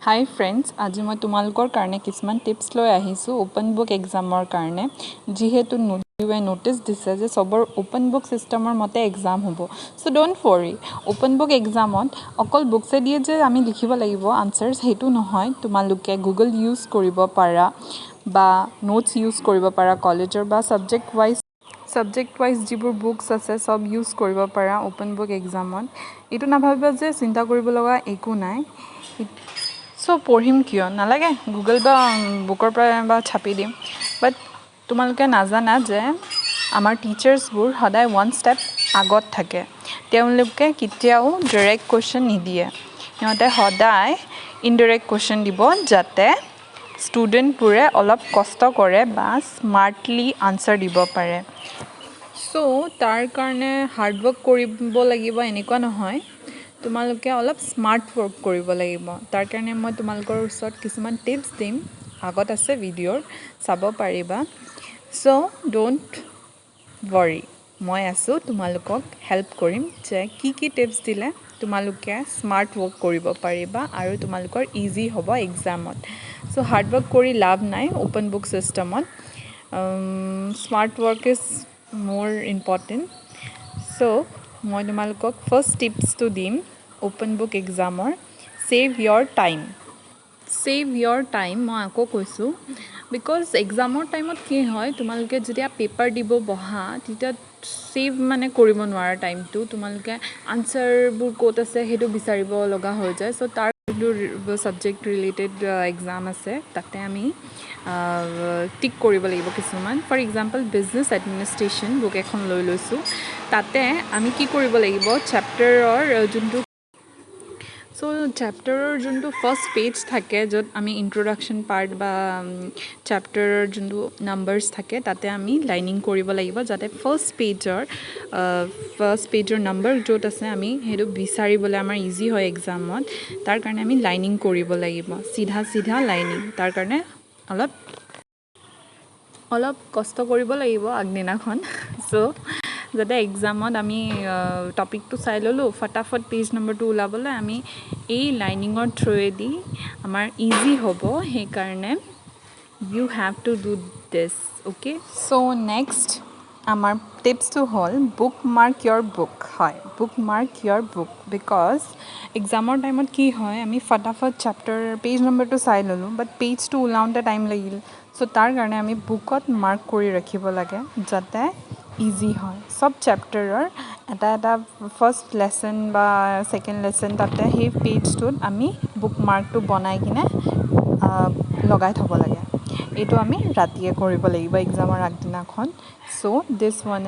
hi friends, आज मैं तुम्हालोकर कारणे किछुमान टिप्स লৈ আহিছোঁ ओपन बुक एग्जाমৰ কাৰণে যিহেতু नोटिस दिছে যে সবৰ ओपन बुक सिस्टমৰ মতে एग्जाम হ'ব so don't worry open book एग्जामত অকল বুকছে দিয়ে যে আমি লিখিব লাগিব আনসাৰ্স হেতু নহয় তোমালোকে গুগল ইউজ কৰিব পাৰা বা নোটস ইউজ কৰিব পাৰা কলেজৰ বা সাবজেক্ট वाइज যিবোৰ বুকস আছে সব ইউজ কৰিব পাৰা ओपन बुक एग्जामত এটো নাভাবিবা যে চিন্তা কৰিব লগা একো নাই सो पढ़िम क्यों नालागे गुगल बा बुकर बा छापी दिम बाट तुम्हालोके नाजाना जे आमार टीचार्सबोर सदाय वन स्टेप आगत थाके तेओलोके केতিয়াओ डाइरेक्ट क्वेश्चन निदिए सिहते सदाय इनडाइरेक्ट क्वेश्चन দিব जाते स्टूडेंटबोरे अलप कष्ट करे बा स्मार्टली आन्सार দিব पारे सो तार कारणे हार्ड वर्क करिब लागिब एनेकुवा নহয় তোমালোকে অলপ স্মার্ট ওয়ার্ক কৰিব লাগিব তাৰ কাৰণে মই তোমালোকৰ ওচৰত কিছুমান টিপস দিম আগত আছে ভিডিঅ'ৰ চাব পাৰিবা সো ডোন্ট वरी মই আছো তোমালোকক হেল্প কৰিম যে কি টিপস দিলে তোমালোকে স্মাৰ্ট ওয়াৰ্ক কৰিব পাৰিবা আৰু তোমালোকৰ ইজি হ'ব এক্সামত সো হাৰ্ড ওয়াৰ্ক কৰি লাভ নাই ওপেন বুক সিস্টেমত smart work is more important so মই তোমালোকক ফার্স্ট টিপসটো দিম ओपन बुक एग्जामर सेव योर टाइम मैं आको कैसो बिकज एग्जामर टाइमत कि है तुम्हारे जब पेपर দিব बहा তেতিয়া सेव माने কৰিব নোৱাৰা টাইমটো তোমালোকে আনসাৰবোৰ ক'ত আছে হেতু বিচাৰিব লগা হৈ যায় সো তাৰ সাবজেক্ট ৰিলেটেড एग्जाम আছে তাতে আমি টিক কৰিব লাগিব কিছুমান for example business administration book এখন লৈ লৈছো তাতে আমি কি কৰিব লাগিব চ্যাপ্টাৰৰ যোনটো सो चैप्टाৰৰ যোনটো ফাৰ্স্ট পেজ থাকে যত আমি ইন্ট্ৰোডাকশন পাৰ্ট বা চ্যাপ্টাৰৰ যোনটো নাম্বাৰস থাকে তাতে আমি লাইনিং কৰিব লাগিব যাতে ফাৰ্স্ট পেজৰ নাম্বাৰ যত আছে আমি হেতু বিচাৰিবলৈ আমাৰ ইজি হয় এক্সামত তাৰ কাৰণে আমি লাইনিং কৰিব লাগিব সিধা লাইনিং তাৰ কাৰণে অলপ কষ্ট কৰিব লাগিব আগদিনাখন সো যাতে এক্সামত আমি টপিকটো চাই ললো ফটাফট পেজ নম্বৰটো উলাবলৈ আমি এই লাইনিংৰ থ্ৰুৱেদি আমাৰ ইজি হ'ব সেই কাৰণে you have to do this okay so next আমাৰ টিপসটো হল bookmark your book হয় bookmark your book because এক্সামৰ টাইমত কি হয় আমি ফটাফট চ্যাপ্টাৰ পেজ নম্বৰটো চাই ললো বাট পেজটো উলাওঁতে টাইম লাগিল সো তাৰ কাৰণে আমি বুকত মাৰ্ক কৰি ৰাখিব লাগে যাতে ইজি হয় সব চ্যাপ্টাৰৰ এটা ফাৰ্স্ট লেসন বা সেকেন্ড লেসন তাতে সেই পেজটোত আমি বুকমাৰ্কটো বনাই কিনে লগাই থব লাগে এইটো আমি ৰাতিয়ে কৰিব লাগিব এক্সামৰ আগদিনাখন so this one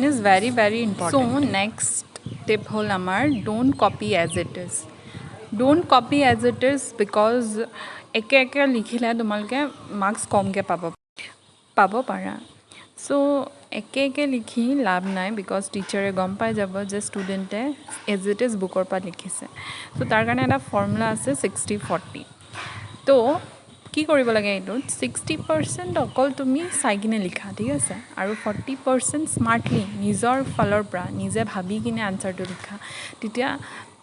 is very important so next tip হল আমাৰ don't copy as it is because একে লিখিলে তোমালোকে মাৰ্কস কমকে পাব পাৰা সো একে লিখি লাভ নাই বিকজ টিচাৰে গম পাই যাব যে ষ্টুডেণ্টে এজ ইট ইজ বুকৰ পৰা লিখিছে সো তাৰ কাৰণে এটা ফৰ্মুলা আছে 60-40 তো কি কৰিব লাগে এইটোত 60% অকল তুমি চাই কিনে লিখা ঠিক আছে আৰু 40% স্মাৰ্টলি নিজৰ ফালৰ পৰা নিজে ভাবি কিনে আনসাৰটো লিখা তেতিয়া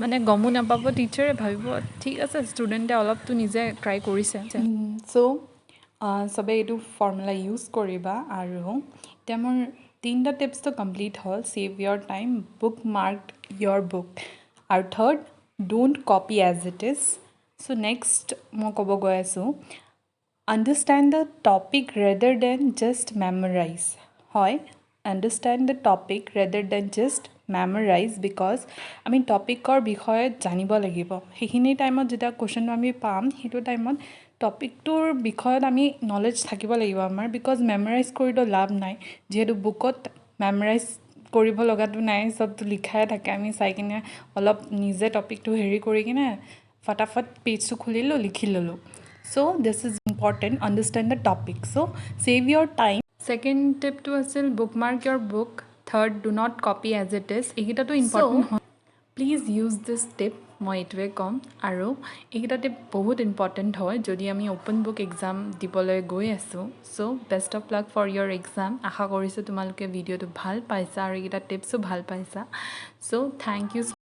মানে গমো নাপাব টিচাৰে ভাবিব ঠিক আছে ষ্টুডেণ্টে অলপটো নিজে ট্ৰাই কৰিছে সো সবে এইটো ফৰ্মুলা ইউজ কৰিবা আৰু এতিয়া মোৰ তিনটা টিপসটো কমপ্লিট হল save your time bookmark your book আৰু third don't copy as it is so next মই ক'ব গৈ আছোঁ understand the topic rather then just memorise হয় understand the topic rather then just memorise because আমি টপিকৰ বিষয়ে জানিব লাগিব সেইখিনি টাইমত যেতিয়া কুৱেশ্যনটো আমি পাম সেইটো টাইমত টপিকটোৰ বিষয়ত আমি নলেজ থাকিব লাগিব আমাৰ বিকজ মেমৰাইজ কৰিতো লাভ নাই যেহেতু বুকত মেমৰাইজ কৰিব লগাটো নাই সবটো লিখাই থাকে আমি চাই কিনে অলপ নিজে টপিকটো হেৰি কৰি কিনে ফটাফট পেজটো খুলিলো লিখি ললো so this is important understand the topic so save your time second টিপটো আছিল bookmark your book third do not copy as it is এইকেইটাটো ইম্পৰ্টেণ্ট হয় প্লিজ ইউজ দিছ টিপ মই এইটোৱে ক'ম আৰু এইকেইটা টিপ বহুত ইম্পৰ্টেণ্ট হয় যদি আমি ওপেন বুক এক্সাম দিবলৈ গৈ আছোঁ so best of luck for your exam আশা কৰিছোঁ তোমালোকে ভিডিঅ'টো ভাল পাইছা আৰু এইকেইটা টিপছো ভাল পাইছা সো থেংক ইউ